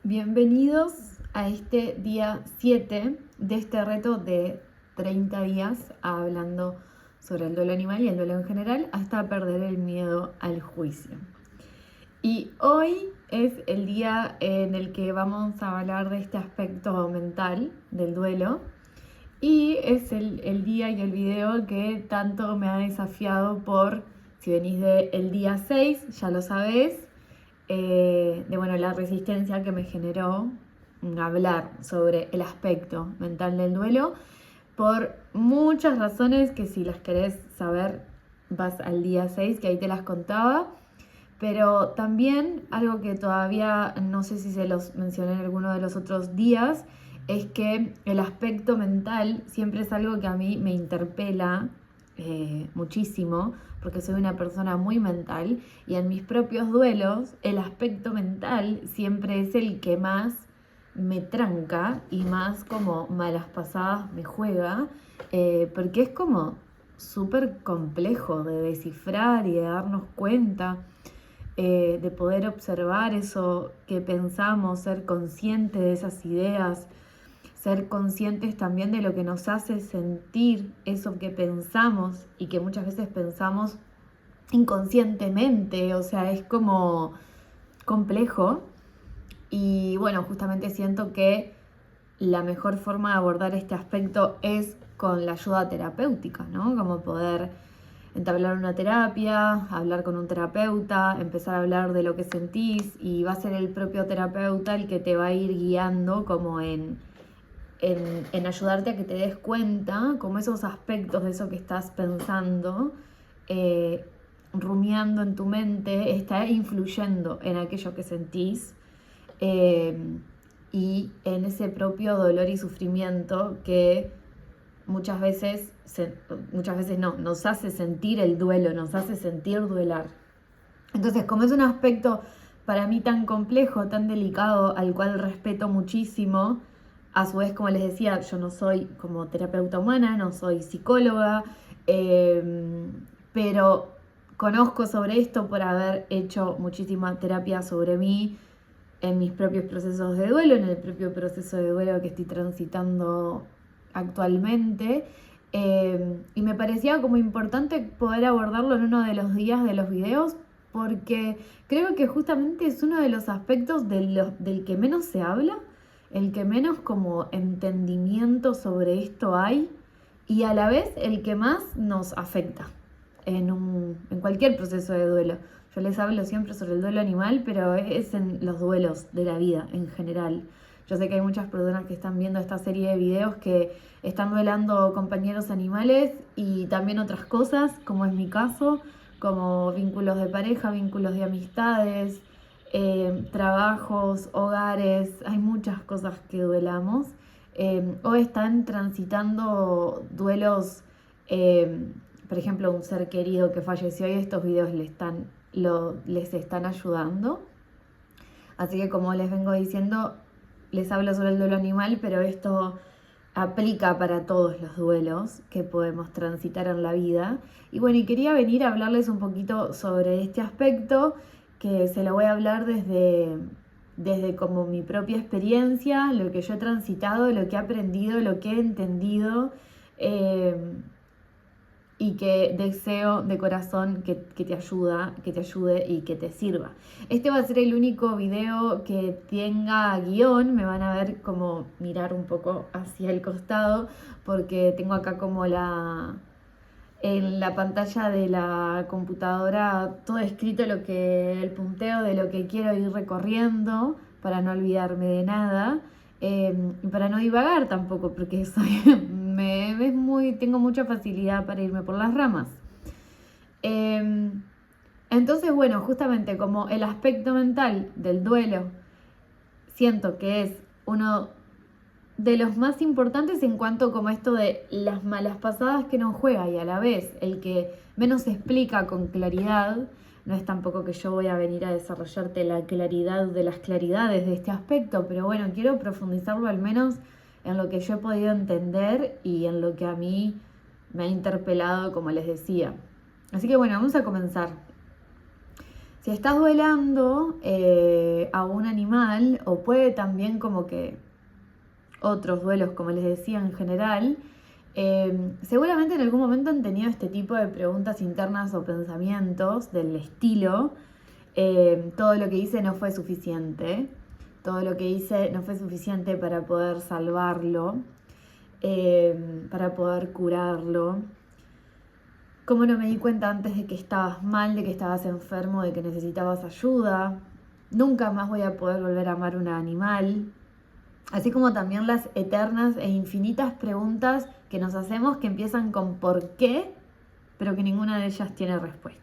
Bienvenidos a este día 7 de este reto de 30 días hablando sobre el duelo animal y el duelo en general hasta perder el miedo al juicio. Y hoy es el día en el que vamos a hablar de este aspecto mental del duelo y es el día y el video que tanto me ha desafiado si venís del día 6, ya lo sabés, la resistencia que me generó hablar sobre el aspecto mental del duelo por muchas razones que si las querés saber vas al día 6 que ahí te las contaba, pero también algo que todavía no sé si se los mencioné en alguno de los otros días es que el aspecto mental siempre es algo que a mí me interpela muchísimo porque soy una persona muy mental y en mis propios duelos el aspecto mental siempre es el que más me tranca y más como malas pasadas me juega, porque es como súper complejo de descifrar y de darnos cuenta, de poder observar eso que pensamos, ser consciente de esas ideas, ser conscientes también de lo que nos hace sentir eso que pensamos y que muchas veces pensamos inconscientemente, o sea, es como complejo. Y bueno, justamente siento que la mejor forma de abordar este aspecto es con la ayuda terapéutica, ¿no? Como poder entablar una terapia, hablar con un terapeuta, empezar a hablar de lo que sentís y va a ser el propio terapeuta el que te va a ir guiando como en ayudarte a que te des cuenta como esos aspectos de eso que estás pensando, rumiando en tu mente, está influyendo en aquello que sentís y en ese propio dolor y sufrimiento que muchas veces no, nos hace sentir el duelo, nos hace sentir duelar. Entonces, como es un aspecto para mí tan complejo, tan delicado, al cual respeto muchísimo, a su vez, como les decía, yo no soy como terapeuta humana, no soy psicóloga, pero conozco sobre esto por haber hecho muchísima terapia sobre mí en mis propios procesos de duelo, en el propio proceso de duelo que estoy transitando actualmente. Y me parecía como importante poder abordarlo en uno de los días de los videos porque creo que justamente es uno de los aspectos del que menos se habla, el que menos como entendimiento sobre esto hay y a la vez el que más nos afecta en cualquier proceso de duelo. Yo les hablo siempre sobre el duelo animal, pero es en los duelos de la vida en general. Yo sé que hay muchas personas que están viendo esta serie de videos que están duelando compañeros animales y también otras cosas, como es mi caso, como vínculos de pareja, vínculos de amistades, trabajos, hogares, hay muchas cosas que duelamos. O están transitando duelos, por ejemplo, un ser querido que falleció y estos videos les están ayudando. Así que como les vengo diciendo, les hablo sobre el duelo animal, pero esto aplica para todos los duelos que podemos transitar en la vida. Y bueno, y quería venir a hablarles un poquito sobre este aspecto, que se lo voy a hablar desde como mi propia experiencia, lo que yo he transitado, lo que he aprendido, lo que he entendido, y que deseo de corazón que te ayude y que te sirva. Este va a ser el único video que tenga guión, me van a ver como mirar un poco hacia el costado, porque tengo acá como en la pantalla de la computadora todo escrito, el punteo de lo que quiero ir recorriendo para no olvidarme de nada, y para no divagar tampoco, porque tengo mucha facilidad para irme por las ramas. Entonces, bueno, justamente como el aspecto mental del duelo siento que es uno de los más importantes en cuanto como esto de las malas pasadas que nos juega y a la vez el que menos se explica con claridad. No es tampoco que yo voy a venir a desarrollarte la claridad de las claridades de este aspecto, pero bueno, quiero profundizarlo al menos en lo que yo he podido entender y en lo que a mí me ha interpelado, como les decía. Así que bueno, vamos a comenzar. Si estás duelando a un animal, o puede también como que otros duelos, como les decía en general, seguramente en algún momento han tenido este tipo de preguntas internas o pensamientos del estilo, todo lo que hice no fue suficiente, todo lo que hice no fue suficiente para poder salvarlo, para poder curarlo. ¿Cómo no me di cuenta antes de que estabas mal, de que estabas enfermo, de que necesitabas ayuda? Nunca más voy a poder volver a amar un animal. Así como también las eternas e infinitas preguntas que nos hacemos que empiezan con ¿por qué?, pero que ninguna de ellas tiene respuesta.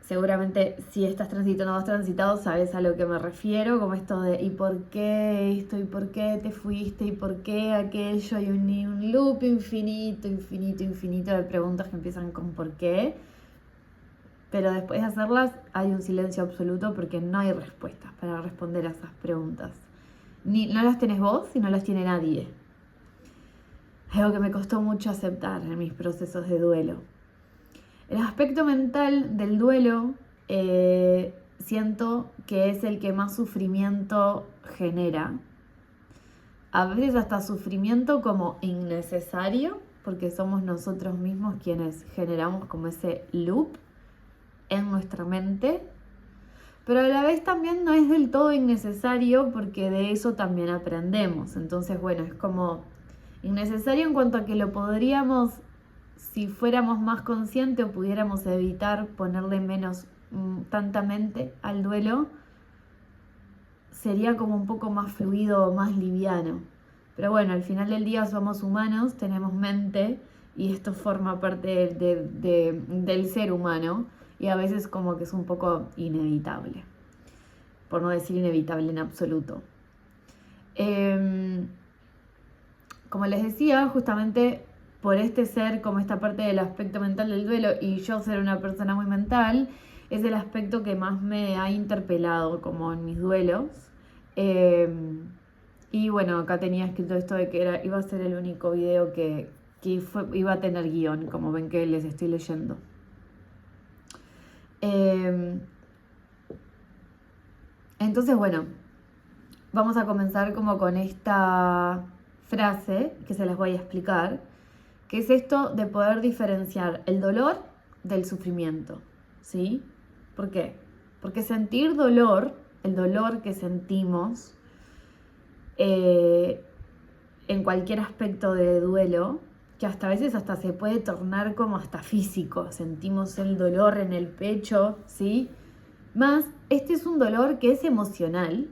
Seguramente si estás transitando o has transitado sabes a lo que me refiero, como esto de ¿y por qué esto? ¿Y por qué te fuiste? ¿Y por qué aquello? Y un loop infinito de preguntas que empiezan con ¿por qué? Pero después de hacerlas hay un silencio absoluto porque no hay respuestas para responder a esas preguntas. No las tenés vos y no las tiene nadie. Algo que me costó mucho aceptar en mis procesos de duelo. El aspecto mental del duelo siento que es el que más sufrimiento genera. A veces hasta sufrimiento como innecesario, porque somos nosotros mismos quienes generamos como ese loop en nuestra mente, pero a la vez también no es del todo innecesario porque de eso también aprendemos. Entonces, bueno, es como innecesario en cuanto a que lo podríamos, si fuéramos más conscientes o pudiéramos evitar ponerle menos tanta mente al duelo, sería como un poco más fluido o más liviano. Pero bueno, al final del día somos humanos, tenemos mente y esto forma parte del ser humano y a veces como que es un poco inevitable, por no decir inevitable en absoluto. Como les decía, justamente por este ser como esta parte del aspecto mental del duelo y yo ser una persona muy mental, es el aspecto que más me ha interpelado como en mis duelos. Y bueno, acá tenía escrito esto de que iba a ser el único video que iba a tener guión, como ven que les estoy leyendo. Entonces, bueno, vamos a comenzar como con esta frase que se las voy a explicar, que es esto de poder diferenciar el dolor del sufrimiento, ¿sí? ¿Por qué? Porque sentir dolor, el dolor que sentimos en cualquier aspecto de duelo, que hasta a veces hasta se puede tornar como hasta físico, sentimos el dolor en el pecho, ¿sí? Más, este es un dolor que es emocional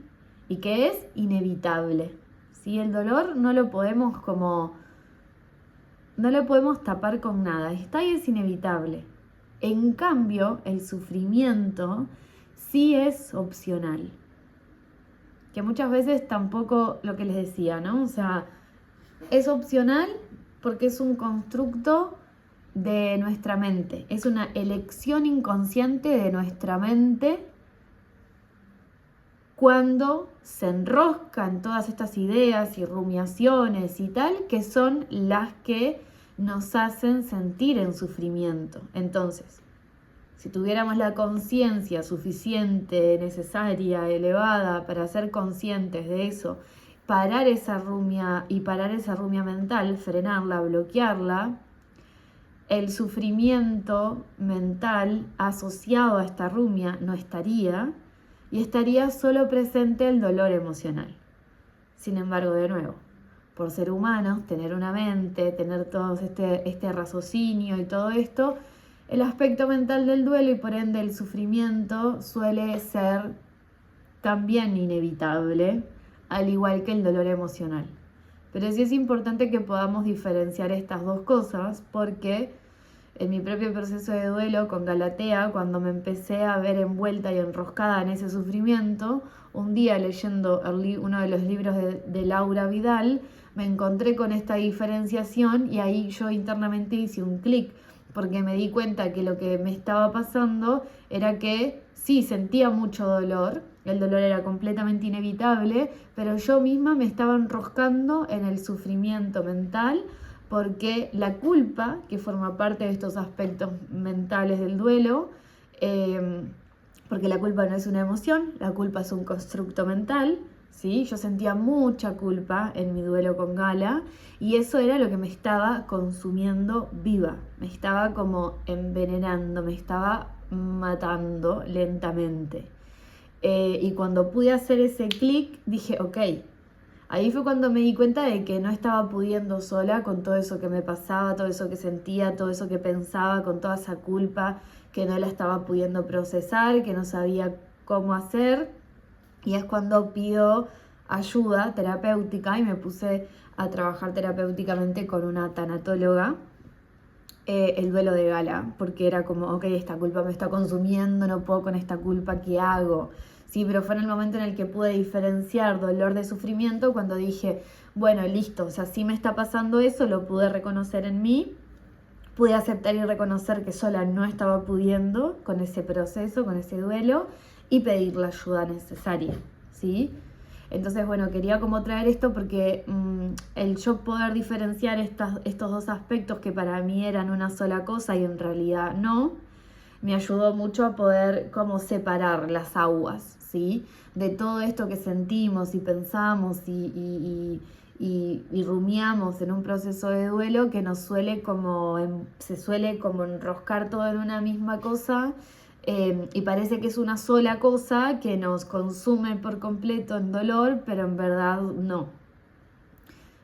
y que es inevitable, ¿sí? El dolor no lo podemos tapar con nada, está y es inevitable. En cambio, el sufrimiento sí es opcional. Que muchas veces tampoco lo que les decía, ¿no? O sea, es opcional porque es un constructo de nuestra mente, es una elección inconsciente de nuestra mente cuando se enroscan todas estas ideas y rumiaciones y tal, que son las que nos hacen sentir en sufrimiento. Entonces, si tuviéramos la conciencia suficiente, necesaria, elevada para ser conscientes de eso, parar esa rumia mental, frenarla, bloquearla, el sufrimiento mental asociado a esta rumia no estaría y estaría solo presente el dolor emocional. Sin embargo, de nuevo, por ser humanos, tener una mente, tener todo este raciocinio y todo esto, el aspecto mental del duelo y por ende el sufrimiento suele ser también inevitable, al igual que el dolor emocional. Pero sí es importante que podamos diferenciar estas dos cosas porque en mi propio proceso de duelo con Galatea, cuando me empecé a ver envuelta y enroscada en ese sufrimiento, un día leyendo uno de los libros de Laura Vidal, me encontré con esta diferenciación y ahí yo internamente hice un clic, porque me di cuenta que lo que me estaba pasando era que sí, sentía mucho dolor, el dolor era completamente inevitable, pero yo misma me estaba enroscando en el sufrimiento mental porque la culpa, que forma parte de estos aspectos mentales del duelo, porque la culpa no es una emoción, la culpa es un constructo mental, ¿sí? Yo sentía mucha culpa en mi duelo con Gala y eso era lo que me estaba consumiendo viva, me estaba como envenenando, me estaba matando lentamente. Y cuando pude hacer ese clic, dije, ok, ahí fue cuando me di cuenta de que no estaba pudiendo sola con todo eso que me pasaba, todo eso que sentía, todo eso que pensaba, con toda esa culpa que no la estaba pudiendo procesar, que no sabía cómo hacer. Y es cuando pido ayuda terapéutica y me puse a trabajar terapéuticamente con una tanatóloga el duelo de Gala, porque era como, ok, esta culpa me está consumiendo, no puedo con esta culpa, ¿qué hago? Sí, pero fue en el momento en el que pude diferenciar dolor de sufrimiento, cuando dije, bueno, listo, o sea, sí me está pasando eso, lo pude reconocer en mí, pude aceptar y reconocer que sola no estaba pudiendo con ese proceso, con ese duelo, y pedir la ayuda necesaria, ¿sí? Entonces, bueno, quería como traer esto porque el yo poder diferenciar estos dos aspectos que para mí eran una sola cosa y en realidad no, me ayudó mucho a poder como separar las aguas, ¿sí? De todo esto que sentimos y pensamos y rumiamos en un proceso de duelo que nos se suele como enroscar todo en una misma cosa. Y parece que es una sola cosa que nos consume por completo en dolor, pero en verdad no.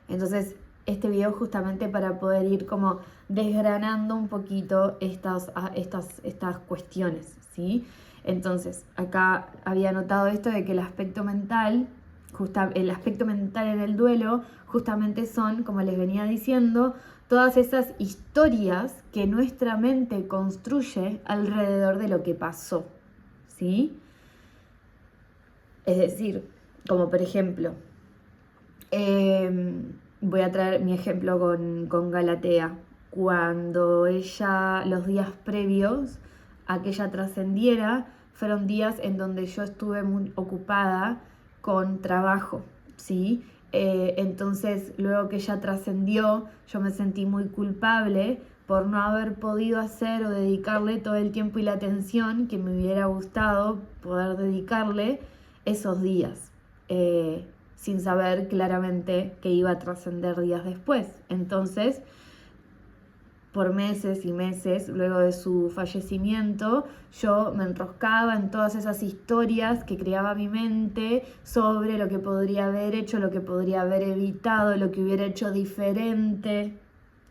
Entonces, este video justamente para poder ir como desgranando un poquito estas cuestiones, ¿sí? Entonces, acá había notado esto de que el aspecto mental en el duelo justamente son, como les venía diciendo, todas esas historias que nuestra mente construye alrededor de lo que pasó, ¿sí? Es decir, como por ejemplo, voy a traer mi ejemplo con Galatea. Cuando ella, los días previos a que ella trascendiera, fueron días en donde yo estuve muy ocupada con trabajo, ¿sí? Entonces, luego que ella trascendió, yo me sentí muy culpable por no haber podido hacer o dedicarle todo el tiempo y la atención que me hubiera gustado poder dedicarle esos días, sin saber claramente que iba a trascender días después. Entonces, por meses y meses, luego de su fallecimiento, yo me enroscaba en todas esas historias que creaba mi mente sobre lo que podría haber hecho, lo que podría haber evitado, lo que hubiera hecho diferente,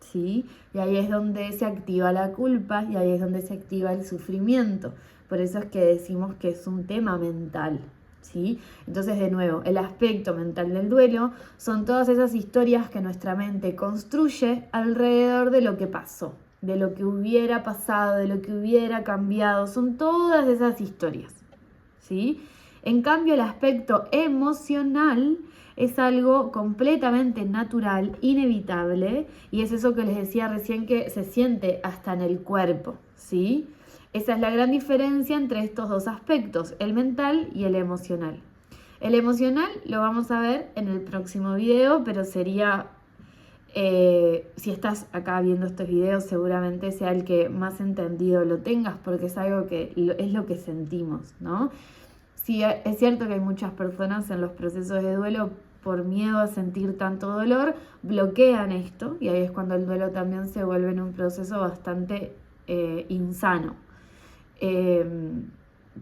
¿sí? Y ahí es donde se activa la culpa y ahí es donde se activa el sufrimiento. Por eso es que decimos que es un tema mental, ¿sí? Entonces, de nuevo, el aspecto mental del duelo son todas esas historias que nuestra mente construye alrededor de lo que pasó, de lo que hubiera pasado, de lo que hubiera cambiado. Son todas esas historias, ¿sí? En cambio, el aspecto emocional es algo completamente natural, inevitable, y es eso que les decía recién que se siente hasta en el cuerpo, ¿sí? Esa es la gran diferencia entre estos dos aspectos, el mental y el emocional. El emocional lo vamos a ver en el próximo video, pero sería, si estás acá viendo estos videos, seguramente sea el que más entendido lo tengas, porque es algo que es lo que sentimos, ¿no? Sí, es cierto que hay muchas personas en los procesos de duelo, por miedo a sentir tanto dolor, bloquean esto, y ahí es cuando el duelo también se vuelve en un proceso bastante insano.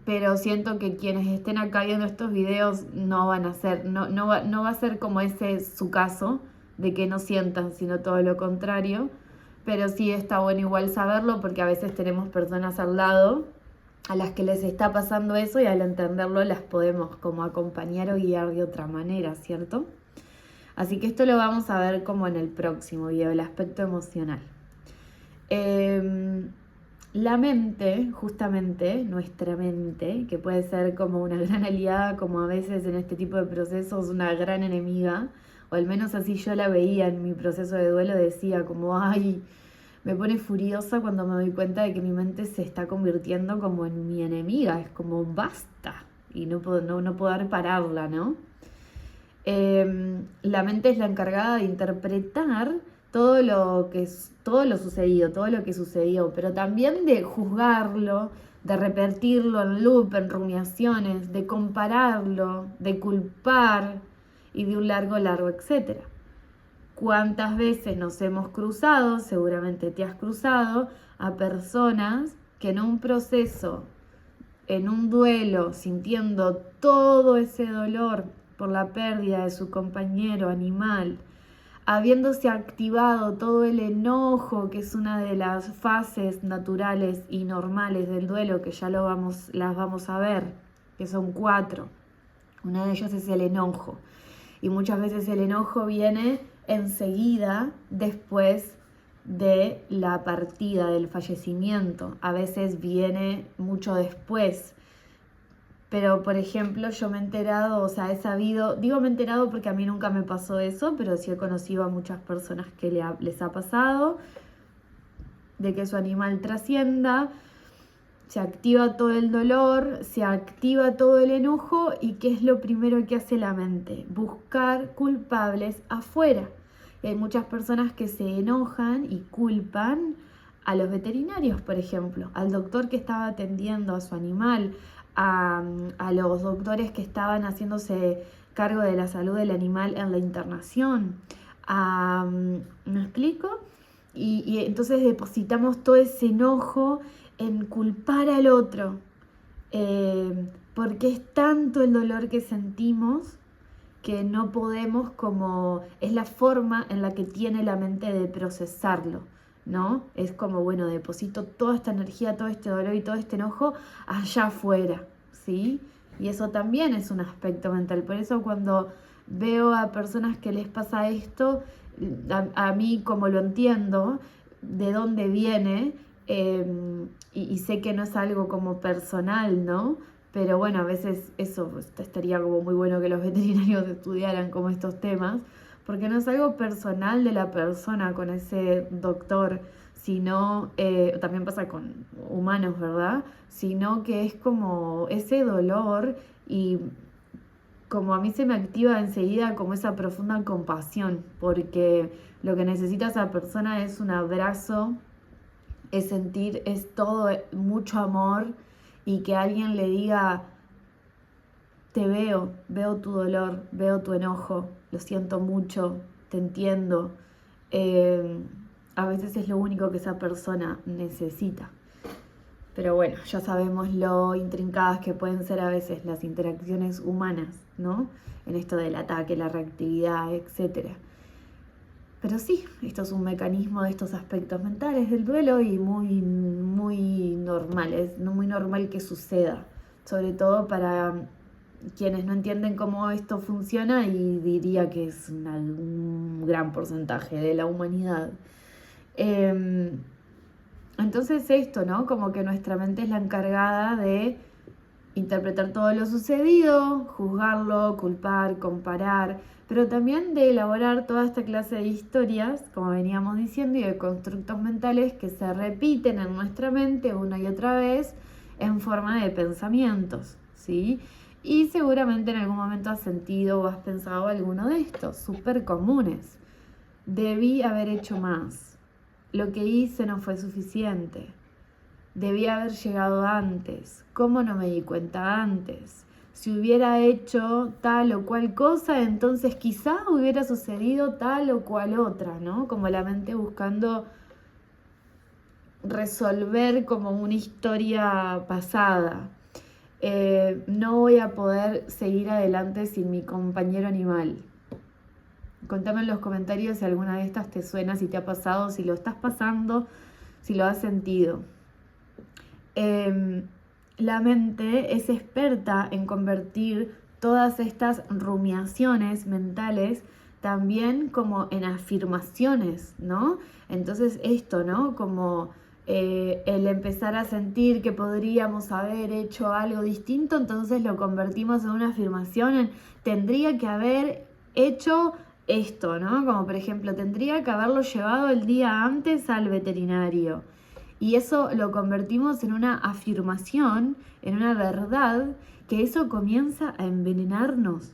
Pero siento que quienes estén acá viendo estos videos no van a ser, no va a ser como ese su caso, de que no sientan, sino todo lo contrario. Pero sí está bueno igual saberlo, porque a veces tenemos personas al lado a las que les está pasando eso y al entenderlo las podemos como acompañar o guiar de otra manera, ¿cierto? Así que esto lo vamos a ver como en el próximo video, el aspecto emocional. La mente, justamente, nuestra mente, que puede ser como una gran aliada, como a veces en este tipo de procesos una gran enemiga, o al menos así yo la veía en mi proceso de duelo, decía como, ay, me pone furiosa cuando me doy cuenta de que mi mente se está convirtiendo como en mi enemiga, es como basta, y no poder pararla, ¿no? La mente es la encargada de interpretar todo lo sucedido, todo lo que sucedió, pero también de juzgarlo, de repetirlo en loop, en rumiaciones, de compararlo, de culpar y de un largo, etcétera. ¿Cuántas veces nos hemos cruzado, seguramente te has cruzado, a personas que en un proceso, en un duelo, sintiendo todo ese dolor por la pérdida de su compañero animal, habiéndose activado todo el enojo, que es una de las fases naturales y normales del duelo, que ya las vamos a ver, que son 4. Una de ellas es el enojo. Y muchas veces el enojo viene enseguida después de la partida, del fallecimiento. A veces viene mucho después. Pero, por ejemplo, yo me he enterado, o sea, he sabido, digo me he enterado porque a mí nunca me pasó eso, pero sí he conocido a muchas personas que les ha pasado, de que su animal trascienda, se activa todo el dolor, se activa todo el enojo, y ¿qué es lo primero que hace la mente? Buscar culpables afuera. Y hay muchas personas que se enojan y culpan a los veterinarios, por ejemplo, al doctor que estaba atendiendo a su animal, a los doctores que estaban haciéndose cargo de la salud del animal en la internación. ¿Me explico? Y entonces depositamos todo ese enojo en culpar al otro, porque es tanto el dolor que sentimos que no podemos, como es la forma en la que tiene la mente de procesarlo, ¿no? Es como, bueno, deposito toda esta energía, todo este dolor y todo este enojo allá afuera, ¿sí? Y eso también es un aspecto mental. Por eso cuando veo a personas que les pasa esto, a mí, como lo entiendo, de dónde viene, y sé que no es algo como personal, ¿no? Pero bueno, a veces eso pues, estaría como muy bueno que los veterinarios estudiaran como estos temas, porque no es algo personal de la persona con ese doctor, sino, también pasa con humanos, ¿verdad? Sino que es como ese dolor, y como a mí se me activa enseguida como esa profunda compasión, porque lo que necesita esa persona es un abrazo, es sentir, es todo, mucho amor, y que alguien le diga, te veo tu dolor, veo tu enojo, lo siento mucho, te entiendo. Eh, a veces es lo único que esa persona necesita. Pero bueno, ya sabemos lo intrincadas que pueden ser a veces las interacciones humanas, ¿no? En esto del ataque, la reactividad, etcétera. Pero sí, esto es un mecanismo de estos aspectos mentales del duelo, y muy normal, es muy normal que suceda, sobre todo para quienes no entienden cómo esto funciona, y diría que es un gran porcentaje de la humanidad. Entonces esto, ¿no? Como que nuestra mente es la encargada de interpretar todo lo sucedido, juzgarlo, culpar, comparar, pero también de elaborar toda esta clase de historias, como veníamos diciendo, y de constructos mentales que se repiten en nuestra mente una y otra vez en forma de pensamientos, ¿sí? Y seguramente en algún momento has sentido o has pensado alguno de estos, súper comunes. Debí haber hecho más. Lo que hice no fue suficiente. Debí haber llegado antes. ¿Cómo no me di cuenta antes? Si hubiera hecho tal o cual cosa, entonces quizá hubiera sucedido tal o cual otra, ¿no? Como la mente buscando resolver como una historia pasada. No voy a poder seguir adelante sin mi compañero animal. Contame en los comentarios si alguna de estas te suena, si te ha pasado, si lo estás pasando, si lo has sentido. La mente es experta en convertir todas estas rumiaciones mentales también como en afirmaciones, ¿no? Entonces esto, ¿no? Como el empezar a sentir que podríamos haber hecho algo distinto, entonces lo convertimos en una afirmación, en tendría que haber hecho esto, ¿no? Como por ejemplo, tendría que haberlo llevado el día antes al veterinario. Y eso lo convertimos en una afirmación, en una verdad, que eso comienza a envenenarnos.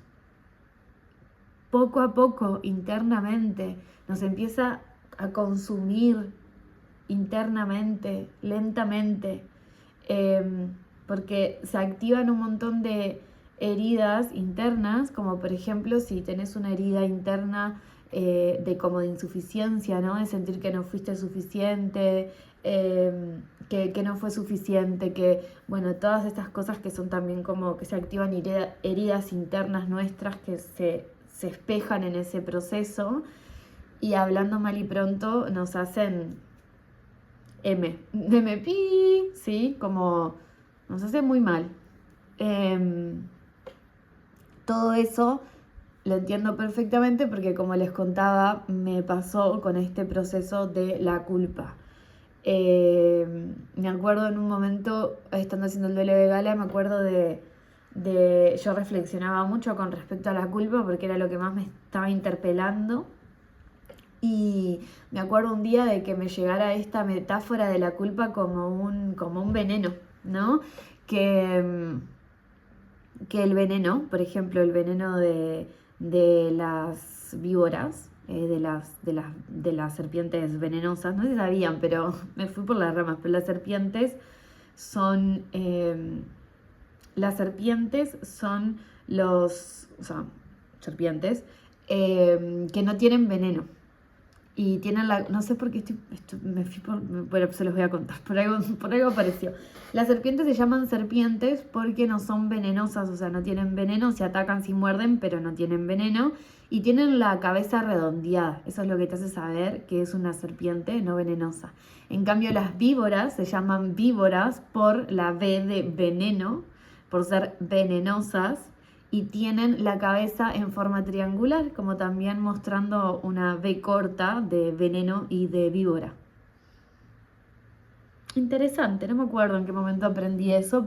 Poco a poco, internamente, nos empieza a consumir internamente, lentamente. porque se activan un montón de heridas internas, como por ejemplo si tenés una herida interna de como de insuficiencia, ¿no? De sentir que no fuiste suficiente, que no fue suficiente, que, bueno, todas estas cosas que son también como que se activan heridas internas nuestras que se espejan en ese proceso y hablando mal y pronto nos hacen pi, ¿sí? Como nos hace muy mal. Todo eso lo entiendo perfectamente porque como les contaba, me pasó con este proceso de la culpa. Me acuerdo en un momento, estando haciendo el duelo de gala, me acuerdo yo reflexionaba mucho con respecto a la culpa porque era lo que más me estaba interpelando. Y me acuerdo un día de que me llegara esta metáfora de la culpa como un veneno, ¿no? Que el veneno, por ejemplo, el veneno de las víboras, de las serpientes venenosas, no sé si sabían, pero me fui por las ramas, pero las serpientes son serpientes que no tienen veneno. Y tienen no sé por qué me fui bueno, se los voy a contar, por algo apareció. Las serpientes se llaman serpientes porque no son venenosas, o sea, no tienen veneno, se atacan si muerden, pero no tienen veneno. Y tienen la cabeza redondeada, eso es lo que te hace saber que es una serpiente no venenosa. En cambio, las víboras se llaman víboras por la V de veneno, por ser venenosas. Y tienen la cabeza en forma triangular, como también mostrando una V corta de veneno y de víbora. Interesante, no me acuerdo en qué momento aprendí eso,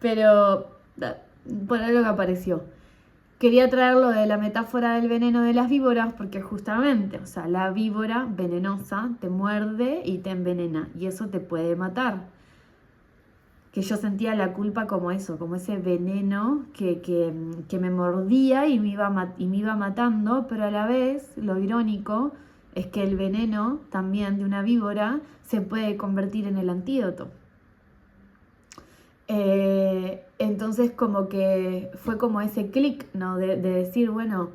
pero por algo que apareció. Quería traerlo de la metáfora del veneno de las víboras porque justamente, o sea, la víbora venenosa te muerde y te envenena y eso te puede matar. Que yo sentía la culpa como eso, como ese veneno que me mordía y me iba matando, pero a la vez lo irónico es que el veneno también de una víbora se puede convertir en el antídoto. Entonces como que fue como ese clic, ¿no? De decir, bueno,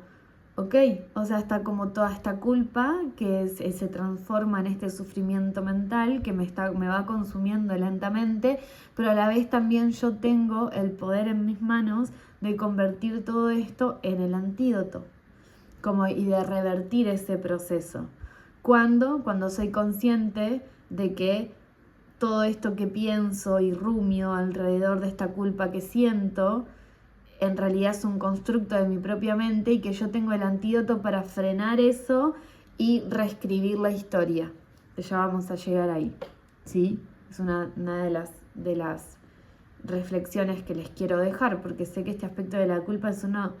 ok, o sea, está como toda esta culpa que se transforma en este sufrimiento mental que me va consumiendo lentamente, pero a la vez también yo tengo el poder en mis manos de convertir todo esto en el antídoto, y de revertir ese proceso. Cuando soy consciente de que todo esto que pienso y rumio alrededor de esta culpa que siento en realidad es un constructo de mi propia mente y que yo tengo el antídoto para frenar eso y reescribir la historia. Ya vamos a llegar ahí, ¿sí? Es una de las reflexiones que les quiero dejar, porque sé que este aspecto de la culpa es uno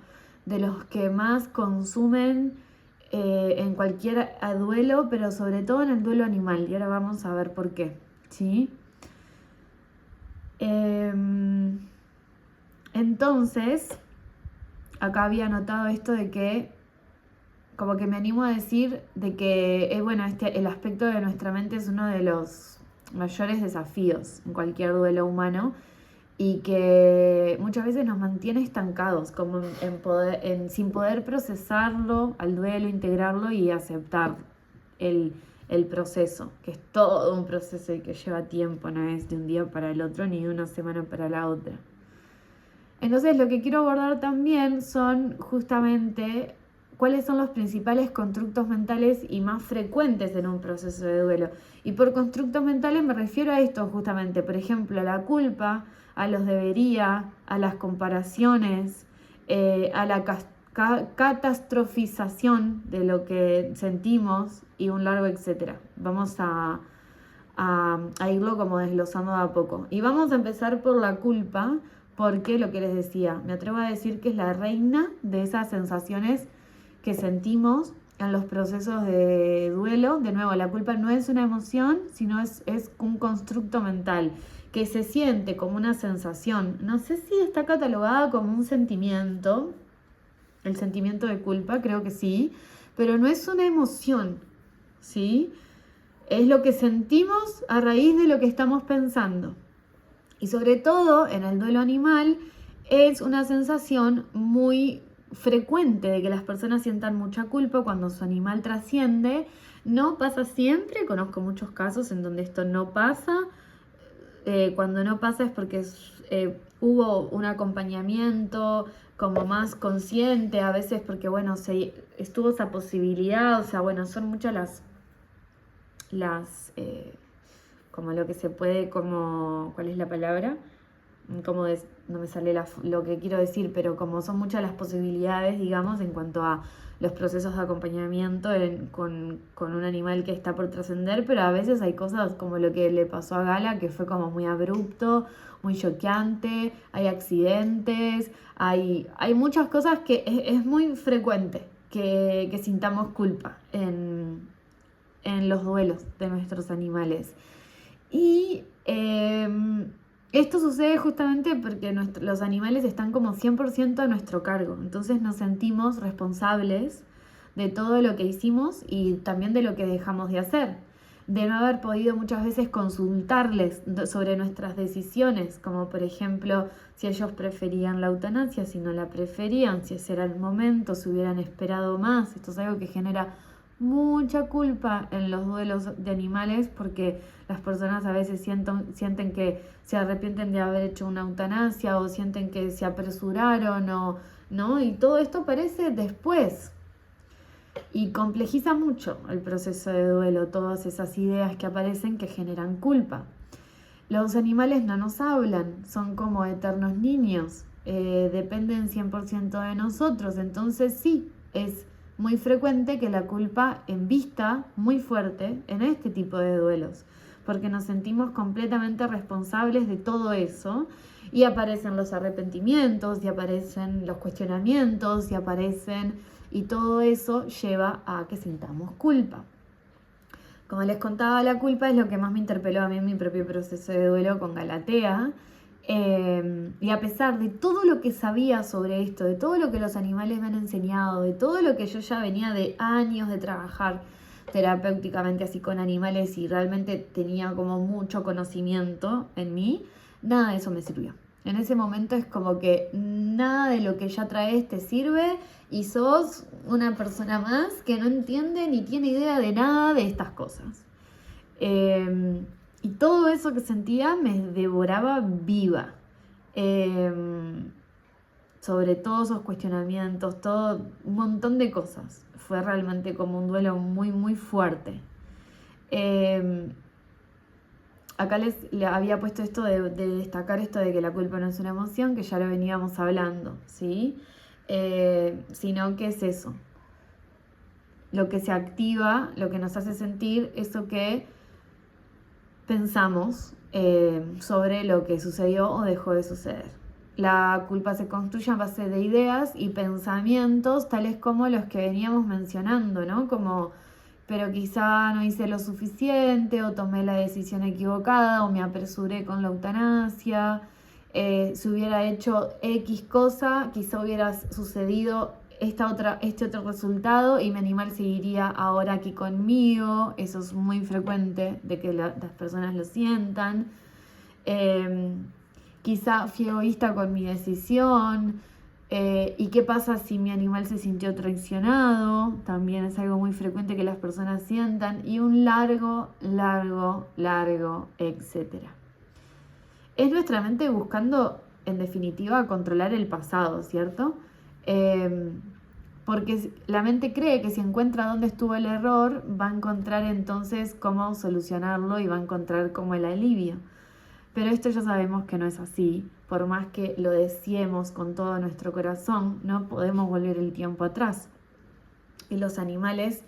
de los que más consumen en cualquier duelo, pero sobre todo en el duelo animal, y ahora vamos a ver por qué, ¿sí? Entonces, acá había notado esto de que, como que me animo a decir, de que, el aspecto de nuestra mente es uno de los mayores desafíos en cualquier duelo humano y que muchas veces nos mantiene estancados, como sin poder procesarlo al duelo, integrarlo y aceptar el proceso, que es todo un proceso y que lleva tiempo, no es de un día para el otro ni de una semana para la otra. Entonces lo que quiero abordar también son justamente cuáles son los principales constructos mentales y más frecuentes en un proceso de duelo. Y por constructos mentales me refiero a esto justamente, por ejemplo, a la culpa, a los debería, a las comparaciones, a la catastrofización de lo que sentimos y un largo etcétera. Vamos a irlo como desglosando de a poco. Y vamos a empezar por la culpa, porque lo que les decía, me atrevo a decir que es la reina de esas sensaciones que sentimos en los procesos de duelo. De nuevo, la culpa no es una emoción, sino es un constructo mental que se siente como una sensación. No sé si está catalogada como un sentimiento, el sentimiento de culpa, creo que sí, pero no es una emoción, ¿sí? Es lo que sentimos a raíz de lo que estamos pensando. Y sobre todo en el duelo animal es una sensación muy frecuente de que las personas sientan mucha culpa cuando su animal trasciende. No pasa siempre, conozco muchos casos en donde esto no pasa. Cuando no pasa es porque hubo un acompañamiento como más consciente, a veces porque, bueno, estuvo esa posibilidad, o sea, bueno, son muchas las como lo que se puede, como, ¿cuál es la palabra? No me sale lo que quiero decir, pero como son muchas las posibilidades, digamos, en cuanto a los procesos de acompañamiento con un animal que está por trascender, pero a veces hay cosas como lo que le pasó a Gala, que fue como muy abrupto, muy choqueante, hay accidentes, hay muchas cosas que es muy frecuente que sintamos culpa en los duelos de nuestros animales. Y esto sucede justamente porque los animales están como 100% a nuestro cargo. Entonces nos sentimos responsables de todo lo que hicimos y también de lo que dejamos de hacer. De no haber podido muchas veces consultarles sobre nuestras decisiones, como por ejemplo si ellos preferían la eutanasia, si no la preferían, si ese era el momento, si hubieran esperado más. Esto es algo que genera mucha culpa en los duelos de animales porque las personas a veces sienten que se arrepienten de haber hecho una eutanasia o sienten que se apresuraron ¿no? Y todo esto aparece después y complejiza mucho el proceso de duelo, todas esas ideas que aparecen que generan culpa. Los animales no nos hablan, son como eternos niños, dependen 100% de nosotros, entonces sí, es muy frecuente que la culpa envista muy fuerte en este tipo de duelos, porque nos sentimos completamente responsables de todo eso y aparecen los arrepentimientos y aparecen los cuestionamientos y todo eso lleva a que sintamos culpa. Como les contaba, la culpa es lo que más me interpeló a mí en mi propio proceso de duelo con Galatea. Y a pesar de todo lo que sabía sobre esto, de todo lo que los animales me han enseñado, de todo lo que yo ya venía de años de trabajar terapéuticamente así con animales y realmente tenía como mucho conocimiento en mí, nada de eso me sirvió. En ese momento es como que nada de lo que ya traes te sirve y sos una persona más que no entiende ni tiene idea de nada de estas cosas. Y todo eso que sentía me devoraba viva. Sobre todos esos cuestionamientos, todo un montón de cosas. Fue realmente como un duelo muy, muy fuerte. Acá le había puesto esto de destacar esto de que la culpa no es una emoción, que ya lo veníamos hablando, ¿sí? Sino que es eso. Lo que se activa, lo que nos hace sentir eso que pensamos sobre lo que sucedió o dejó de suceder. La culpa se construye a base de ideas y pensamientos tales como los que veníamos mencionando, ¿no? Como, pero quizá no hice lo suficiente o tomé la decisión equivocada o me apresuré con la eutanasia. Si hubiera hecho X cosa, quizá hubiera sucedido este otro resultado y mi animal seguiría ahora aquí conmigo. Eso es muy frecuente de que las personas lo sientan. Quizá fui egoísta con mi decisión. ¿Y qué pasa si mi animal se sintió traicionado? También es algo muy frecuente que las personas sientan. Y un largo, etcétera. Es nuestra mente buscando, en definitiva, controlar el pasado, ¿cierto? Porque la mente cree que si encuentra dónde estuvo el error, va a encontrar entonces cómo solucionarlo y va a encontrar como el alivio. Pero esto ya sabemos que no es así. Por más que lo deseemos con todo nuestro corazón, no podemos volver el tiempo atrás. Y los animales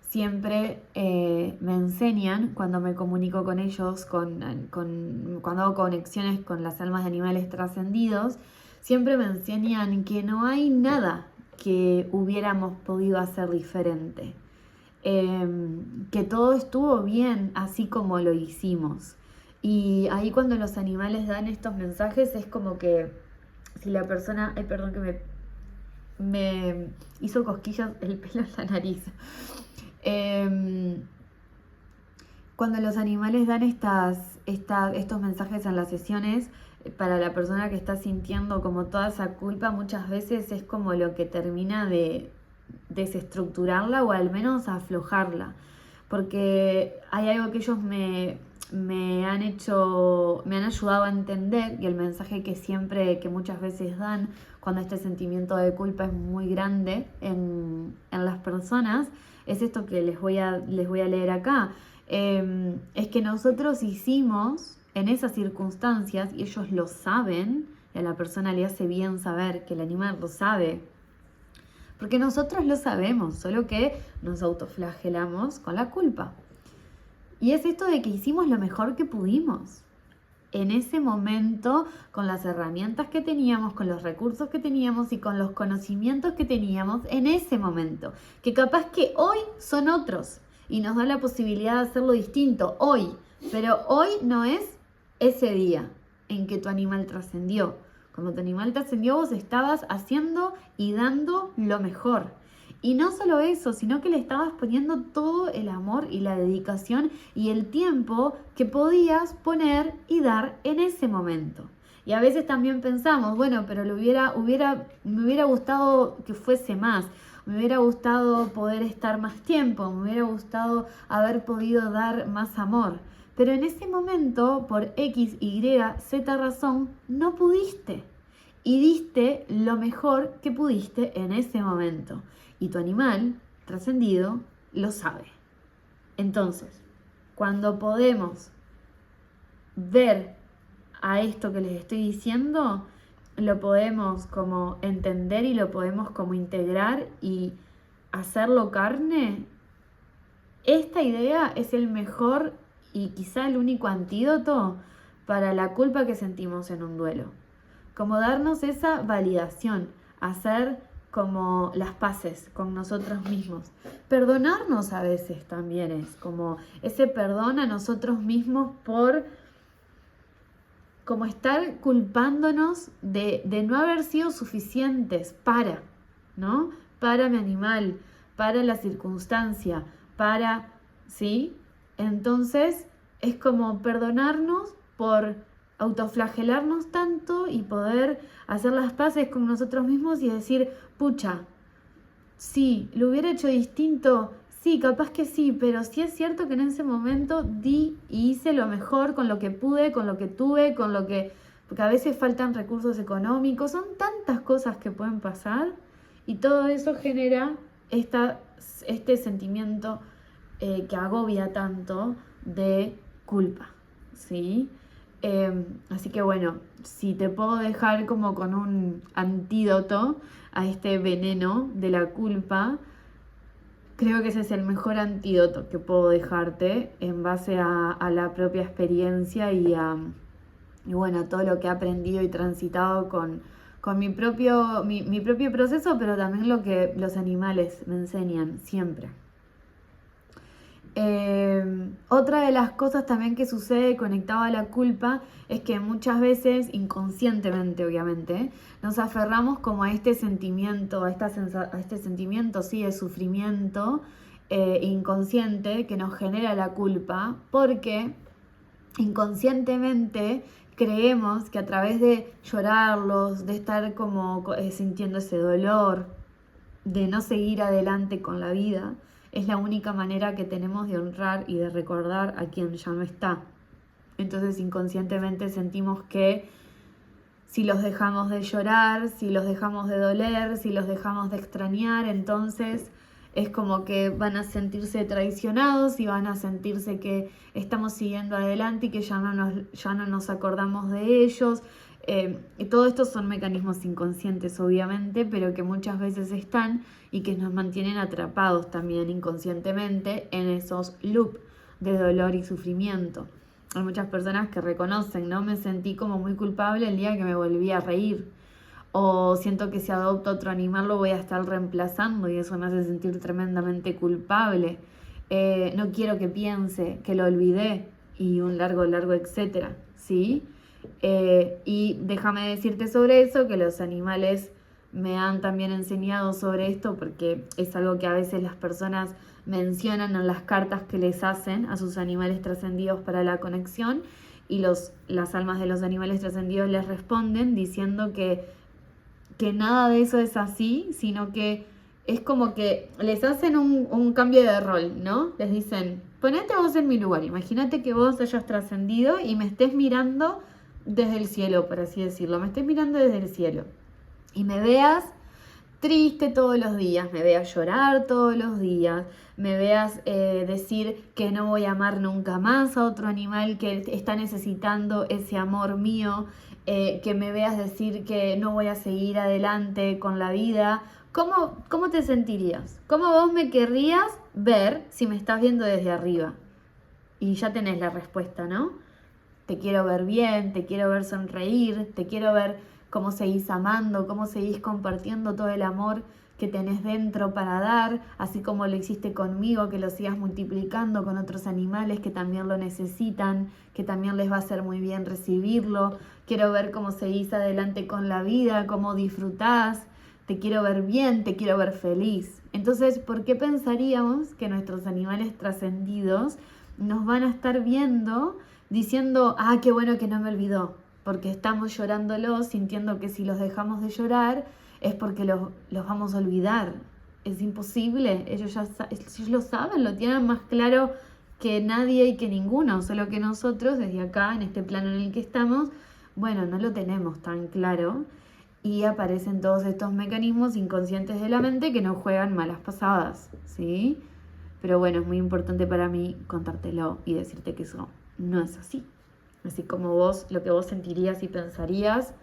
siempre me enseñan, cuando me comunico con ellos, cuando hago conexiones con las almas de animales trascendidos, siempre me enseñan que no hay nada que hubiéramos podido hacer diferente. Que todo estuvo bien así como lo hicimos. Y ahí cuando los animales dan estos mensajes es como que si la persona, ay perdón que me hizo cosquillas el pelo en la nariz. Cuando los animales dan estos mensajes en las sesiones, para la persona que está sintiendo como toda esa culpa, muchas veces es como lo que termina de desestructurarla o al menos aflojarla. Porque hay algo que ellos me han ayudado a entender, y el mensaje que muchas veces dan cuando este sentimiento de culpa es muy grande en las personas, es esto que les voy a leer acá. Es que nosotros hicimos en esas circunstancias, y ellos lo saben, y a la persona le hace bien saber que el animal lo sabe, porque nosotros lo sabemos, solo que nos autoflagelamos con la culpa. Y es esto de que hicimos lo mejor que pudimos en ese momento, con las herramientas que teníamos, con los recursos que teníamos y con los conocimientos que teníamos en ese momento, que capaz que hoy son otros y nos da la posibilidad de hacerlo distinto hoy, pero hoy no es ese día en que tu animal trascendió. Cuando tu animal trascendió, vos estabas haciendo y dando lo mejor. Y no solo eso, sino que le estabas poniendo todo el amor y la dedicación y el tiempo que podías poner y dar en ese momento. Y a veces también pensamos, bueno, pero me hubiera gustado que fuese más, me hubiera gustado poder estar más tiempo, me hubiera gustado haber podido dar más amor. Pero en ese momento, por X, Y, Z razón, no pudiste. Y diste lo mejor que pudiste en ese momento. Y tu animal trascendido lo sabe. Entonces, cuando podemos ver a esto que les estoy diciendo, lo podemos como entender y lo podemos como integrar y hacerlo carne. Esta idea es el mejor y quizá el único antídoto para la culpa que sentimos en un duelo. Como darnos esa validación, hacer como las paces con nosotros mismos. Perdonarnos a veces también es como ese perdón a nosotros mismos por como estar culpándonos de no haber sido suficientes para, ¿no? Para mi animal, para la circunstancia, para, ¿sí? Entonces es como perdonarnos por autoflagelarnos tanto y poder hacer las paces con nosotros mismos y decir, pucha, sí, lo hubiera hecho distinto, sí, capaz que sí, pero sí es cierto que en ese momento di y hice lo mejor con lo que pude, con lo que tuve, porque a veces faltan recursos económicos, son tantas cosas que pueden pasar y todo eso genera este sentimiento que agobia tanto de culpa, ¿sí? Así que bueno, si te puedo dejar como con un antídoto a este veneno de la culpa, creo que ese es el mejor antídoto que puedo dejarte en base a la propia experiencia y bueno, a todo lo que he aprendido y transitado con mi propio proceso, pero también lo que los animales me enseñan siempre. Otra de las cosas también que sucede conectado a la culpa es que muchas veces, inconscientemente obviamente, nos aferramos como a este sentimiento, a este sentimiento sí, de sufrimiento inconsciente que nos genera la culpa, porque inconscientemente creemos que a través de llorarlos, de estar como sintiendo ese dolor, de no seguir adelante con la vida, es la única manera que tenemos de honrar y de recordar a quien ya no está. Entonces inconscientemente sentimos que si los dejamos de llorar, si los dejamos de doler, si los dejamos de extrañar, entonces es como que van a sentirse traicionados y van a sentirse que estamos siguiendo adelante y que ya no nos acordamos de ellos. Y todo esto son mecanismos inconscientes, obviamente, pero que muchas veces están y que nos mantienen atrapados también inconscientemente en esos loops de dolor y sufrimiento. Hay muchas personas que reconocen, ¿no? Me sentí como muy culpable el día que me volví a reír. O siento que si adopto otro animal lo voy a estar reemplazando y eso me hace sentir tremendamente culpable. No quiero que piense que lo olvidé y un largo etcétera, ¿sí? Y déjame decirte sobre eso, que los animales me han también enseñado sobre esto porque es algo que a veces las personas mencionan en las cartas que les hacen a sus animales trascendidos para la conexión, y las almas de los animales trascendidos les responden diciendo que nada de eso es así, sino que es como que les hacen un cambio de rol, ¿no? Les dicen, ponete vos en mi lugar, imagínate que vos hayas trascendido y me estés mirando desde el cielo, por así decirlo, me estés mirando desde el cielo y me veas triste todos los días, me veas llorar todos los días, me veas decir que no voy a amar nunca más a otro animal que está necesitando ese amor mío, que me veas decir que no voy a seguir adelante con la vida. ¿Cómo te sentirías? ¿Cómo vos me querrías ver si me estás viendo desde arriba? Y ya tenés la respuesta, ¿no? Te quiero ver bien, te quiero ver sonreír, te quiero ver cómo seguís amando, cómo seguís compartiendo todo el amor que tenés dentro para dar, así como lo hiciste conmigo, que lo sigas multiplicando con otros animales que también lo necesitan, que también les va a hacer muy bien recibirlo. Quiero ver cómo seguís adelante con la vida, cómo disfrutás, te quiero ver bien, te quiero ver feliz. Entonces, ¿por qué pensaríamos que nuestros animales trascendidos nos van a estar viendo diciendo, qué bueno que no me olvidó? Porque estamos llorándolos, sintiendo que si los dejamos de llorar es porque los vamos a olvidar. Es imposible, ellos lo saben, lo tienen más claro que nadie y que ninguno, solo que nosotros desde acá, en este plano en el que estamos, bueno, no lo tenemos tan claro y aparecen todos estos mecanismos inconscientes de la mente que nos juegan malas pasadas, ¿sí? Pero bueno, es muy importante para mí contártelo y decirte que eso no es así. Así como vos, lo que vos sentirías y pensarías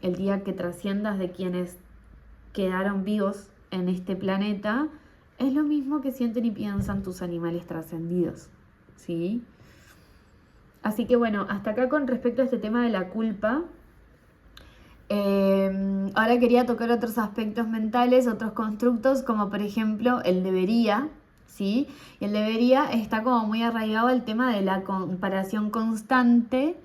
el día que trasciendas de quienes quedaron vivos en este planeta, es lo mismo que sienten y piensan tus animales trascendidos, ¿sí? Así que bueno, hasta acá con respecto a este tema de la culpa. Ahora quería tocar otros aspectos mentales, otros constructos, como por ejemplo el debería, ¿sí? Y el debería está como muy arraigado al tema de la comparación constante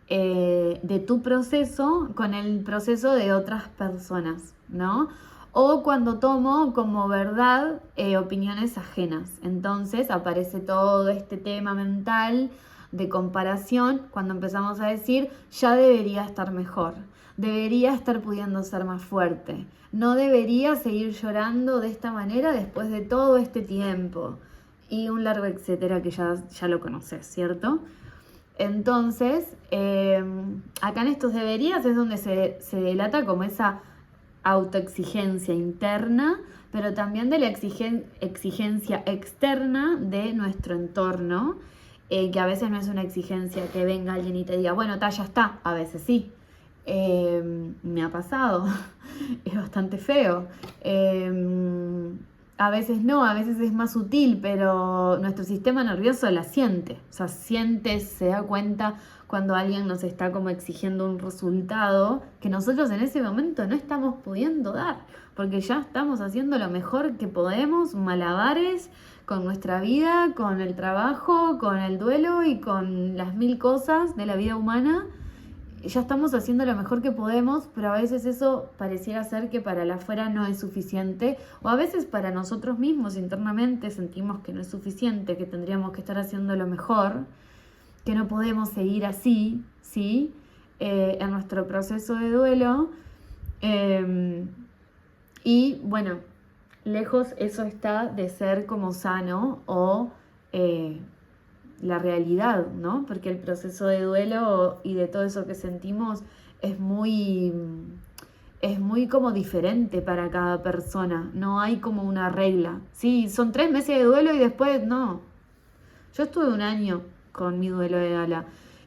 de tu proceso con el proceso de otras personas, ¿no? O cuando tomo como verdad opiniones ajenas. Entonces aparece todo este tema mental de comparación cuando empezamos a decir, ya debería estar mejor, debería estar pudiendo ser más fuerte, no debería seguir llorando de esta manera después de todo este tiempo, y un largo etcétera que ya lo conoces, ¿cierto? Entonces, acá en estos deberías es donde se delata como esa autoexigencia interna, pero también de la exigencia externa de nuestro entorno, que a veces no es una exigencia que venga alguien y te diga, bueno, ya está, a veces sí. Me ha pasado, es bastante feo. A veces no, a veces es más sutil, pero nuestro sistema nervioso la siente. O sea, se da cuenta cuando alguien nos está como exigiendo un resultado que nosotros en ese momento no estamos pudiendo dar, porque ya estamos haciendo lo mejor que podemos, malabares con nuestra vida, con el trabajo, con el duelo y con las 1000 cosas de la vida humana. Ya estamos haciendo lo mejor que podemos, pero a veces eso pareciera ser que para la afuera no es suficiente, o a veces para nosotros mismos internamente sentimos que no es suficiente, que tendríamos que estar haciendo lo mejor, que no podemos seguir así, ¿sí? En nuestro proceso de duelo. Y bueno, lejos eso está de ser como sano o la realidad, ¿no? Porque el proceso de duelo y de todo eso que sentimos es muy como diferente para cada persona. No hay como una regla. Sí, son 3 meses de duelo y después no. Yo estuve 1 año con mi duelo de Gala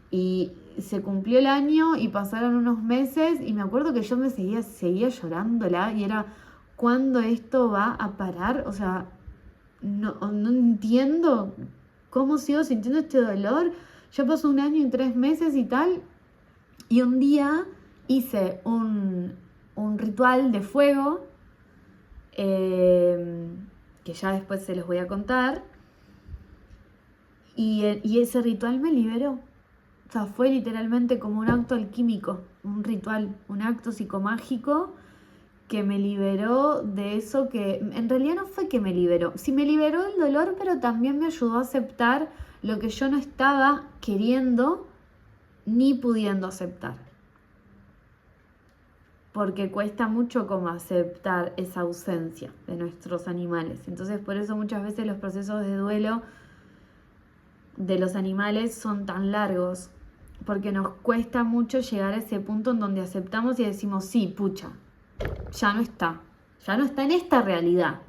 y se cumplió el año y pasaron unos meses y me acuerdo que yo me seguía llorándola y era, ¿cuándo esto va a parar? O sea, no entiendo cómo sigo sintiendo este dolor. Ya pasó 1 año y 3 meses y tal. Y un día hice un ritual de fuego, que ya después se los voy a contar. Y ese ritual me liberó. O sea, fue literalmente como un acto alquímico, un ritual, un acto psicomágico que me liberó de eso que en realidad no fue que me liberó. Sí me liberó el dolor, pero también me ayudó a aceptar lo que yo no estaba queriendo ni pudiendo aceptar. Porque cuesta mucho como aceptar esa ausencia de nuestros animales. Entonces por eso muchas veces los procesos de duelo de los animales son tan largos, porque nos cuesta mucho llegar a ese punto en donde aceptamos y decimos, sí, pucha, ya no está en esta realidad,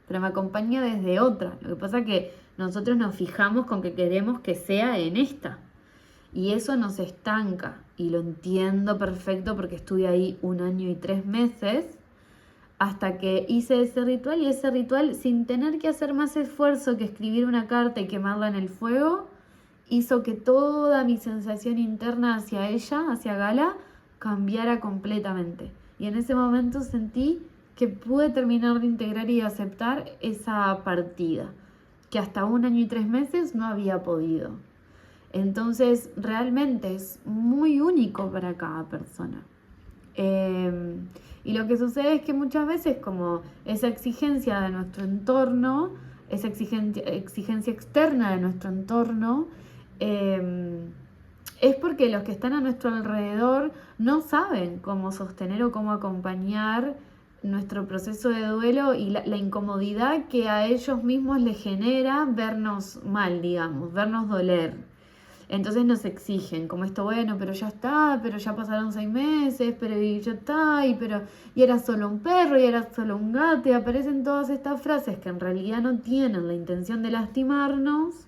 pero me acompaña desde otra. Lo que pasa es que nosotros nos fijamos con que queremos que sea en esta, y eso nos estanca, y lo entiendo perfecto porque estuve ahí 1 año y 3 meses, hasta que hice ese ritual, y ese ritual, sin tener que hacer más esfuerzo que escribir una carta y quemarla en el fuego, hizo que toda mi sensación interna hacia ella, hacia Gala, cambiara completamente. Y en ese momento sentí que pude terminar de integrar y aceptar esa partida, que hasta 1 año y 3 meses no había podido. Entonces, realmente es muy único para cada persona. Y lo que sucede es que muchas veces, como esa exigencia de nuestro entorno, esa exigencia externa de nuestro entorno, es porque los que están a nuestro alrededor no saben cómo sostener o cómo acompañar nuestro proceso de duelo, y la incomodidad que a ellos mismos les genera vernos mal, digamos, vernos doler. Entonces nos exigen, como esto, bueno, pero ya está, pero ya pasaron 6 meses, pero y ya está, y era solo un perro, y era solo un gato, y aparecen todas estas frases que en realidad no tienen la intención de lastimarnos,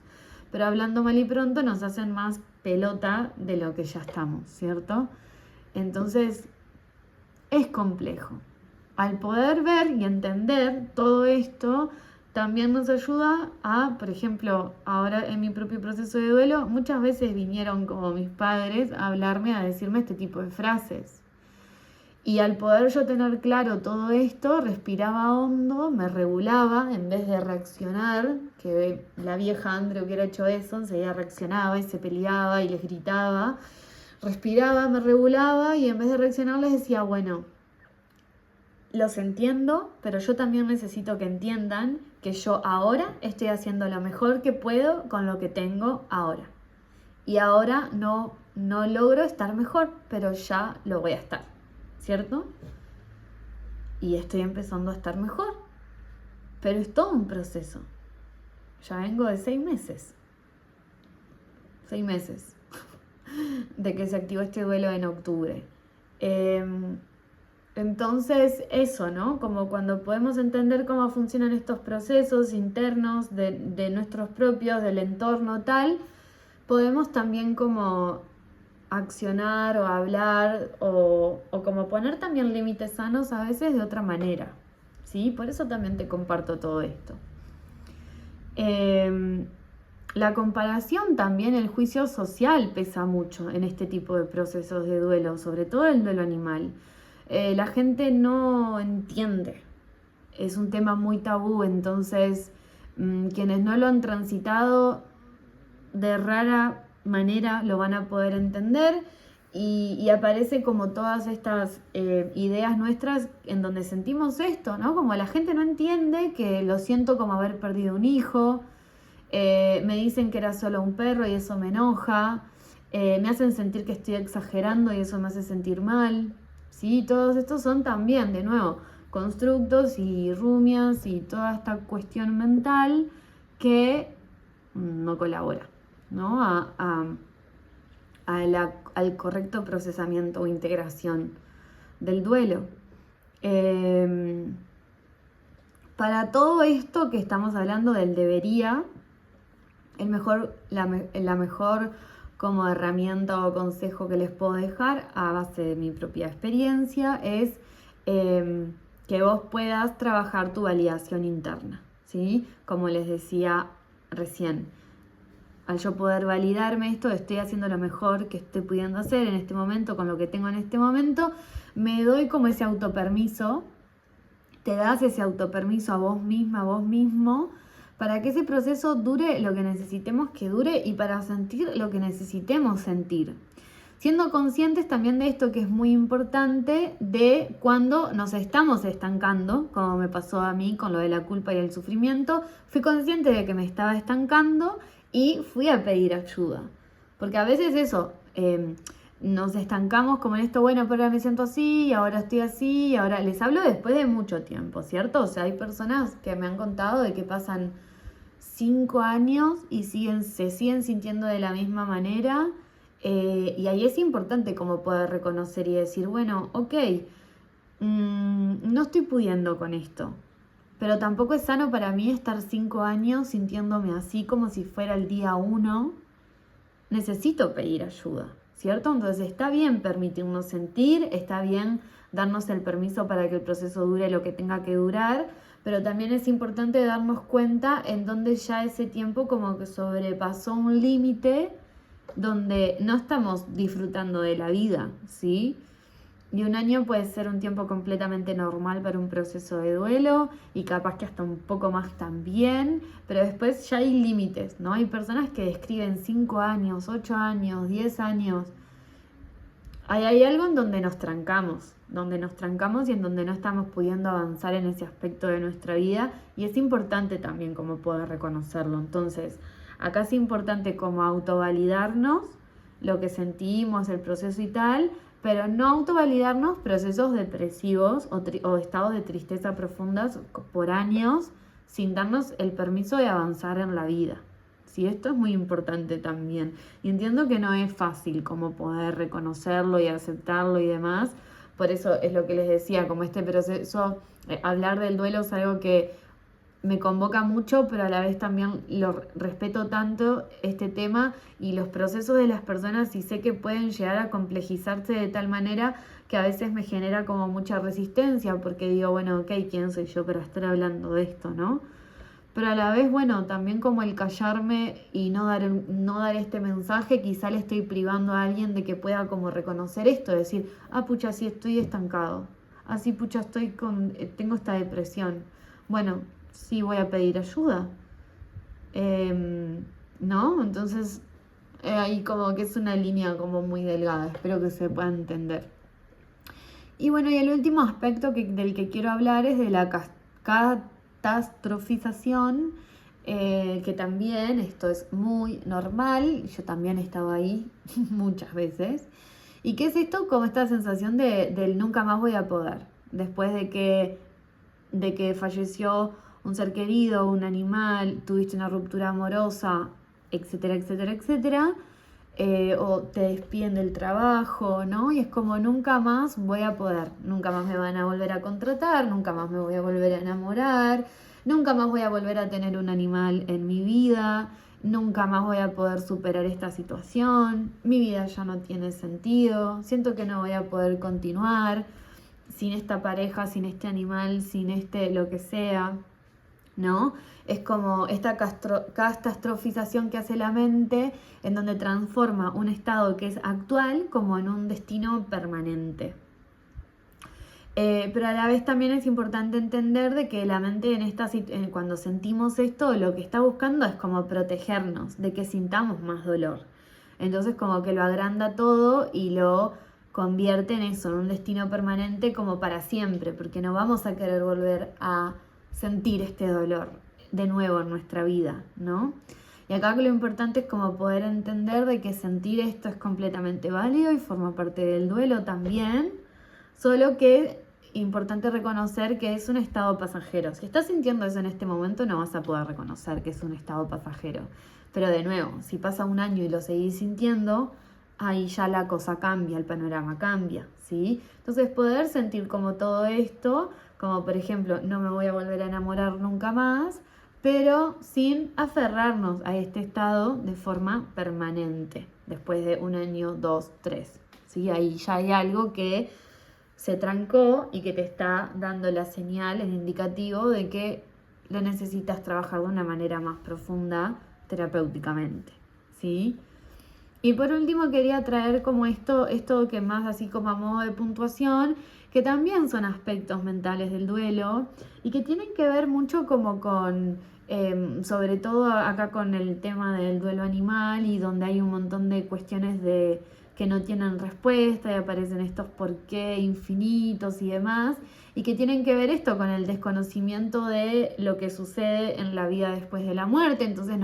pero hablando mal y pronto nos hacen más pelota de lo que ya estamos, ¿cierto? Entonces es complejo. Al poder ver y entender todo esto, también nos ayuda a, por ejemplo, ahora en mi propio proceso de duelo, muchas veces vinieron como mis padres a hablarme, a decirme este tipo de frases. Y al poder yo tener claro todo esto, respiraba hondo, me regulaba en vez de reaccionar, que la vieja Andre hubiera hecho eso, enseguida reaccionaba y se peleaba y les gritaba. Respiraba, me regulaba, y en vez de reaccionar les decía, bueno, los entiendo, pero yo también necesito que entiendan que yo ahora estoy haciendo lo mejor que puedo con lo que tengo ahora. Y ahora no logro estar mejor, pero ya lo voy a estar, ¿cierto? Y estoy empezando a estar mejor. Pero es todo un proceso. Ya vengo de 6 meses. 6 meses de que se activó este duelo en octubre. Entonces eso, ¿no? Como cuando podemos entender cómo funcionan estos procesos internos de nuestros propios, del entorno tal, podemos también como accionar o hablar o como poner también límites sanos a veces de otra manera, ¿sí? Por eso también te comparto todo esto. La comparación también, el juicio social pesa mucho en este tipo de procesos de duelo, sobre todo el duelo animal. La gente no entiende, es un tema muy tabú, entonces quienes no lo han transitado de rara manera lo van a poder entender, y aparece como todas estas ideas nuestras en donde sentimos esto, ¿no? Como la gente no entiende que lo siento como haber perdido un hijo, me dicen que era solo un perro y eso me enoja, me hacen sentir que estoy exagerando y eso me hace sentir mal. ¿Sí? Todos estos son también, de nuevo, constructos y rumias y toda esta cuestión mental que no colabora, ¿no? Al correcto procesamiento o integración del duelo. Para todo esto que estamos hablando del debería, la mejor como herramienta o consejo que les puedo dejar a base de mi propia experiencia es que vos puedas trabajar tu validación interna, ¿sí? Como les decía recién, al yo poder validarme esto, estoy haciendo lo mejor que estoy pudiendo hacer en este momento, con lo que tengo en este momento, me doy como ese autopermiso, te das ese autopermiso a vos misma, a vos mismo, para que ese proceso dure lo que necesitemos que dure y para sentir lo que necesitemos sentir. Siendo conscientes también de esto, que es muy importante, de cuando nos estamos estancando, como me pasó a mí con lo de la culpa y el sufrimiento. Fui consciente de que me estaba estancando y fui a pedir ayuda. Porque a veces eso, nos estancamos como en esto, bueno, pero ahora me siento así, y ahora estoy así, y ahora les hablo después de mucho tiempo, ¿cierto? O sea, hay personas que me han contado de que pasan 5 años y se siguen sintiendo de la misma manera. Y ahí es importante como poder reconocer y decir, bueno, ok, no estoy pudiendo con esto, pero tampoco es sano para mí estar 5 años sintiéndome así como si fuera el día 1. Necesito pedir ayuda, ¿cierto? Entonces está bien permitirnos sentir, está bien darnos el permiso para que el proceso dure lo que tenga que durar, pero también es importante darnos cuenta en donde ya ese tiempo como que sobrepasó un límite donde no estamos disfrutando de la vida, ¿sí? Y un año puede ser un tiempo completamente normal para un proceso de duelo y capaz que hasta un poco más también, pero después ya hay límites, ¿no? Hay personas que describen 5 años, 8 años, 10 años. Hay algo en donde nos trancamos y en donde no estamos pudiendo avanzar en ese aspecto de nuestra vida, y es importante también como poder reconocerlo. Entonces, acá es importante como autovalidarnos lo que sentimos, el proceso y tal, pero no autovalidarnos procesos depresivos o estados de tristeza profundas por años sin darnos el permiso de avanzar en la vida. Sí, esto es muy importante también. Y entiendo que no es fácil como poder reconocerlo y aceptarlo y demás. Por eso es lo que les decía, como este proceso, hablar del duelo es algo que me convoca mucho, pero a la vez también lo respeto tanto este tema y los procesos de las personas, y sé que pueden llegar a complejizarse de tal manera que a veces me genera como mucha resistencia, porque digo, bueno, ok, ¿quién soy yo para estar hablando de esto, no? Pero a la vez, bueno, también como el callarme y no dar este mensaje, quizá le estoy privando a alguien de que pueda como reconocer esto, decir, pucha, sí estoy estancado, sí, pucha, tengo esta depresión. Bueno, sí voy a pedir ayuda. ¿No? Entonces, ahí como que es una línea como muy delgada, espero que se pueda entender. Y bueno, y el último aspecto del que quiero hablar es de la catastrofización, que también esto es muy normal, yo también he estado ahí muchas veces. ¿Y qué es esto? Como esta sensación del nunca más voy a poder, después de que falleció un ser querido, un animal, tuviste una ruptura amorosa, etcétera, etcétera, etcétera. O te despiden del trabajo, ¿no? Y es como nunca más voy a poder, nunca más me van a volver a contratar, nunca más me voy a volver a enamorar, nunca más voy a volver a tener un animal en mi vida, nunca más voy a poder superar esta situación, mi vida ya no tiene sentido, siento que no voy a poder continuar sin esta pareja, sin este animal, sin lo que sea, ¿no? Es como esta catastrofización que hace la mente, en donde transforma un estado que es actual como en un destino permanente. Pero a la vez también es importante entender de que la mente cuando sentimos esto, lo que está buscando es como protegernos, de que sintamos más dolor. Entonces como que lo agranda todo y lo convierte en eso, en un destino permanente como para siempre, porque no vamos a querer volver a sentir este dolor de nuevo en nuestra vida, ¿no? Y acá lo importante es como poder entender de que sentir esto es completamente válido y forma parte del duelo también, solo que es importante reconocer que es un estado pasajero. Si estás sintiendo eso en este momento, no vas a poder reconocer que es un estado pasajero. Pero de nuevo, si pasa un año y lo seguís sintiendo, ahí ya la cosa cambia, el panorama cambia, ¿sí? Entonces poder sentir como todo esto, como por ejemplo, no me voy a volver a enamorar nunca más, pero sin aferrarnos a este estado de forma permanente, después de un año, 2, 3, ¿sí? Ahí ya hay algo que se trancó y que te está dando la señal, el indicativo de que lo necesitas trabajar de una manera más profunda terapéuticamente, ¿sí? Y por último quería traer como esto que más así como a modo de puntuación, que también son aspectos mentales del duelo y que tienen que ver mucho como con, sobre todo acá con el tema del duelo animal, y donde hay un montón de cuestiones de que no tienen respuesta y aparecen estos por qué infinitos y demás, y que tienen que ver esto con el desconocimiento de lo que sucede en la vida después de la muerte. Entonces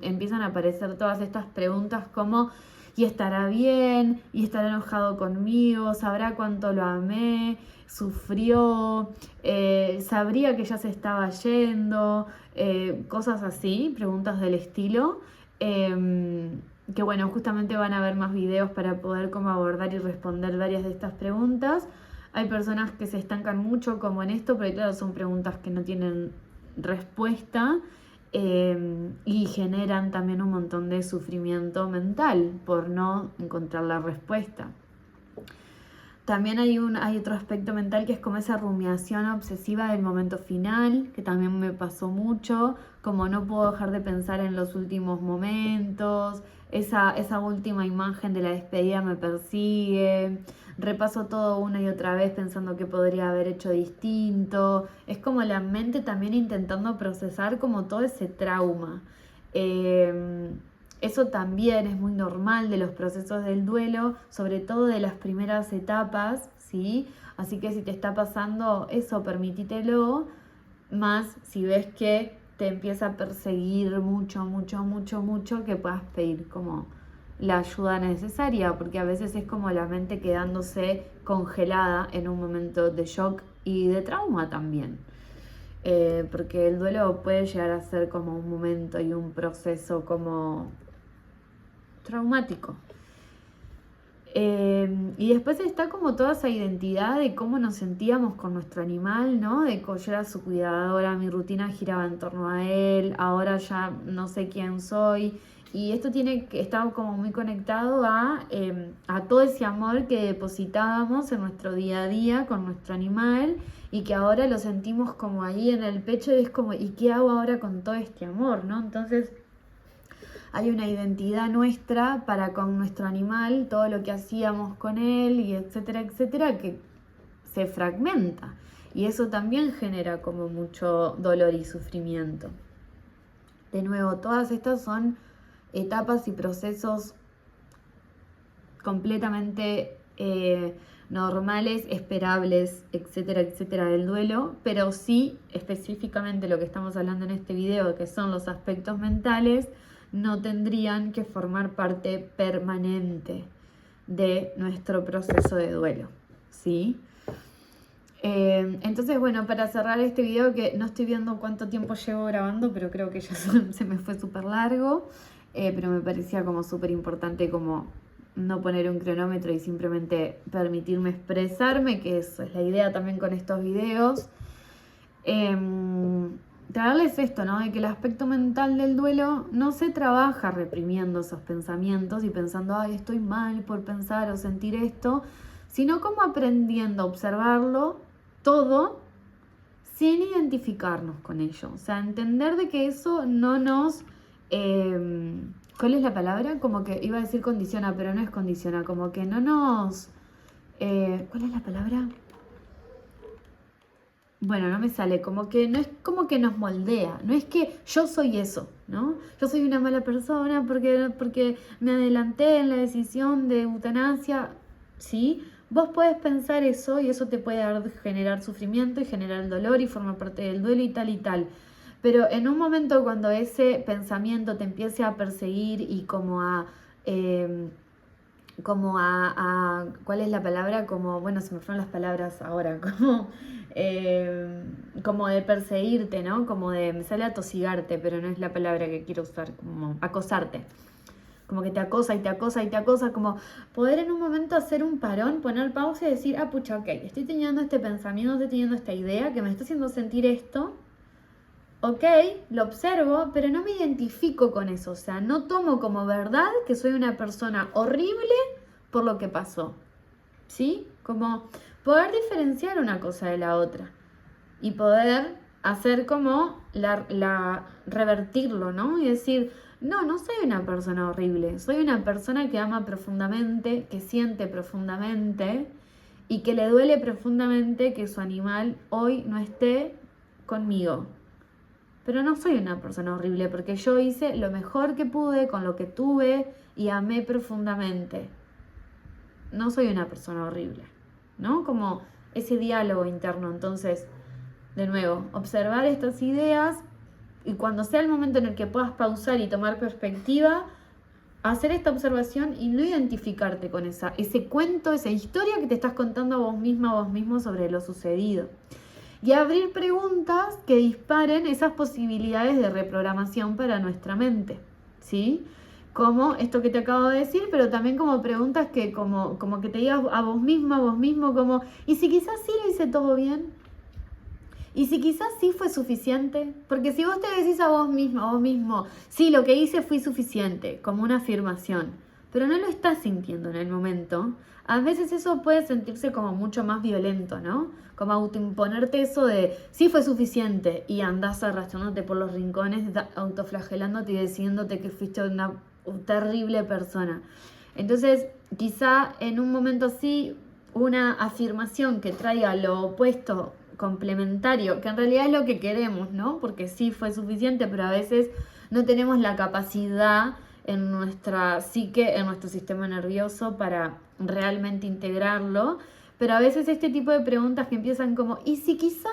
empiezan a aparecer todas estas preguntas como: ¿y estará bien? ¿Y estará enojado conmigo? ¿Sabrá cuánto lo amé? ¿Sufrió? ¿Sabría que ya se estaba yendo? Cosas así, preguntas del estilo. Que bueno, justamente van a ver más videos para poder como abordar y responder varias de estas preguntas. Hay personas que se estancan mucho como en esto, pero claro, son preguntas que no tienen respuesta. Y generan también un montón de sufrimiento mental por no encontrar la respuesta. También hay otro aspecto mental que es como esa rumiación obsesiva del momento final, que también me pasó mucho, como no puedo dejar de pensar en los últimos momentos, esa última imagen de la despedida me persigue, repaso todo una y otra vez pensando que podría haber hecho distinto. Es como la mente también intentando procesar como todo ese trauma. Eso también es muy normal de los procesos del duelo, sobre todo de las primeras etapas, ¿sí? Así que si te está pasando eso, permítitelo, más si ves que te empieza a perseguir mucho, que puedas pedir como la ayuda necesaria, porque a veces es como la mente quedándose congelada en un momento de shock y de trauma también. Porque el duelo puede llegar a ser como un momento y un proceso como traumático. Y después está como toda esa identidad de cómo nos sentíamos con nuestro animal, ¿no? De que yo era su cuidadora, mi rutina giraba en torno a él, ahora ya no sé quién soy. Y esto está como muy conectado a todo ese amor que depositábamos en nuestro día a día con nuestro animal y que ahora lo sentimos como ahí en el pecho y es como, ¿y qué hago ahora con todo este amor, ¿no? Entonces hay una identidad nuestra para con nuestro animal, todo lo que hacíamos con él y etcétera, que se fragmenta. Y eso también genera como mucho dolor y sufrimiento. De nuevo, todas estas son etapas y procesos completamente normales, esperables, etcétera, del duelo, pero sí específicamente lo que estamos hablando en este video, que son los aspectos mentales, no tendrían que formar parte permanente de nuestro proceso de duelo, ¿sí? Entonces, bueno, para cerrar este video, que no estoy viendo cuánto tiempo llevo grabando, pero creo que ya se me fue súper largo, pero me parecía como súper importante como no poner un cronómetro y simplemente permitirme expresarme, que eso es la idea también con estos videos. Traerles esto, ¿no? De que el aspecto mental del duelo no se trabaja reprimiendo esos pensamientos y pensando, ay, estoy mal por pensar o sentir esto, sino como aprendiendo a observarlo todo sin identificarnos con ello. O sea, entender de que eso no nos... ¿cuál es la palabra? Como que iba a decir condiciona, pero no es condiciona, como que no nos... ¿cuál es la palabra? Bueno, no me sale, como que no es como que nos moldea, no es que yo soy eso, ¿no? Yo soy una mala persona porque me adelanté en la decisión de eutanasia, ¿sí? Vos podés pensar eso y eso te puede generar sufrimiento y generar dolor y formar parte del duelo y tal. Pero en un momento cuando ese pensamiento te empiece a perseguir y como a ¿cuál es la palabra? Como, bueno, se me fueron las palabras ahora, como de perseguirte, ¿no? Como me sale atosigarte, pero no es la palabra que quiero usar, como acosarte. Como que te acosa, como poder en un momento hacer un parón, poner pausa y decir, pucha, ok, estoy teniendo este pensamiento, estoy teniendo esta idea que me está haciendo sentir esto. Ok, lo observo, pero no me identifico con eso, o sea, no tomo como verdad que soy una persona horrible por lo que pasó, ¿sí? Como poder diferenciar una cosa de la otra y poder hacer como revertirlo, ¿no? Y decir, no soy una persona horrible, soy una persona que ama profundamente, que siente profundamente y que le duele profundamente que su animal hoy no esté conmigo. Pero no soy una persona horrible porque yo hice lo mejor que pude con lo que tuve y amé profundamente. no soy una persona horrible, ¿no? Como ese diálogo interno. Entonces, de nuevo, observar estas ideas y cuando sea el momento en el que puedas pausar y tomar perspectiva, hacer esta observación y no identificarte con ese cuento, esa historia que te estás contando a vos misma, a vos mismo sobre lo sucedido. Y abrir preguntas que disparen esas posibilidades de reprogramación para nuestra mente, ¿sí? Como esto que te acabo de decir, pero también como preguntas que como que te digas a vos misma, a vos mismo, como, ¿y si quizás sí lo hice todo bien? ¿Y si quizás sí fue suficiente? Porque si vos te decís a vos misma, a vos mismo, sí, lo que hice fue suficiente, como una afirmación, pero no lo estás sintiendo en el momento, a veces eso puede sentirse como mucho más violento, ¿no? Como autoimponerte eso de, sí fue suficiente, y andás arrastrándote por los rincones, autoflagelándote y diciéndote que fuiste una terrible persona. Entonces, quizá en un momento así, una afirmación que traiga lo opuesto, complementario, que en realidad es lo que queremos, ¿no? Porque sí fue suficiente, pero a veces no tenemos la capacidad en nuestra psique, en nuestro sistema nervioso para realmente integrarlo. Pero a veces este tipo de preguntas que empiezan como, ¿y si quizá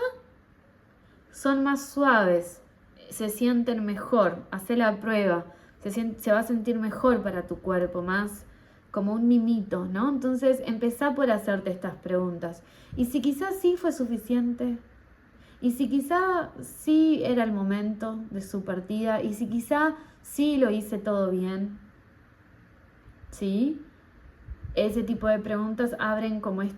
son más suaves? Se sienten mejor, hace la prueba, se va a sentir mejor para tu cuerpo, más como un mimito, ¿no? Entonces empezá por hacerte estas preguntas. ¿Y si quizás sí fue suficiente? ¿Y si quizá sí era el momento de su partida? ¿Y si quizá sí lo hice todo bien? ¿Sí? Ese tipo de preguntas abren como ay,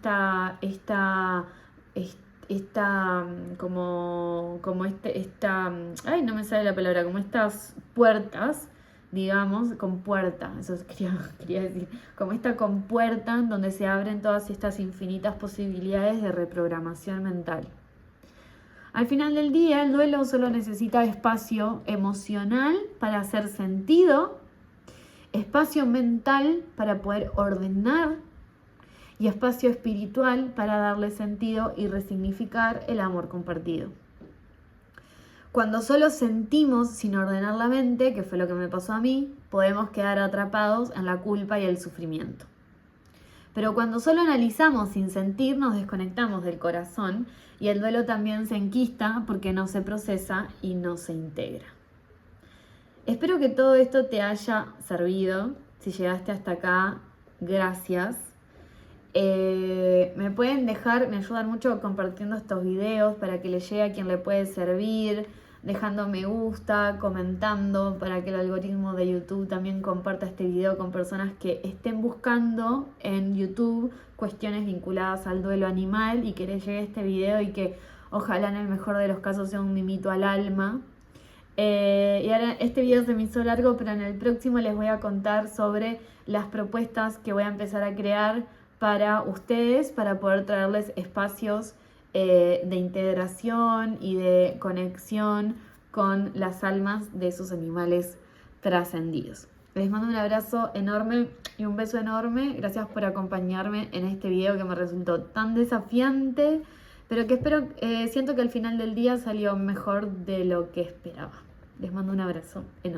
no me sale la palabra, como estas puertas, digamos, compuerta, eso quería decir, como esta compuerta donde se abren todas estas infinitas posibilidades de reprogramación mental. Al final del día, el duelo solo necesita espacio emocional para hacer sentido, espacio mental para poder ordenar y espacio espiritual para darle sentido y resignificar el amor compartido. Cuando solo sentimos sin ordenar la mente, que fue lo que me pasó a mí, podemos quedar atrapados en la culpa y el sufrimiento. Pero cuando solo analizamos sin sentir, nos desconectamos del corazón y el duelo también se enquista porque no se procesa y no se integra. Espero que todo esto te haya servido. Si llegaste hasta acá, gracias. Me pueden dejar, me ayudan mucho compartiendo estos videos para que le llegue a quien le puede servir, dejando me gusta, comentando para que el algoritmo de YouTube también comparta este video con personas que estén buscando en YouTube cuestiones vinculadas al duelo animal y que les llegue este video y que ojalá en el mejor de los casos sea un mimito al alma. Y ahora este video se me hizo largo, pero en el próximo les voy a contar sobre las propuestas que voy a empezar a crear para ustedes, para poder traerles espacios de integración y de conexión con las almas de sus animales trascendidos. Les mando un abrazo enorme y un beso enorme. Gracias por acompañarme en este video que me resultó tan desafiante, pero que siento que al final del día salió mejor de lo que esperaba. Les mando un abrazo enorme.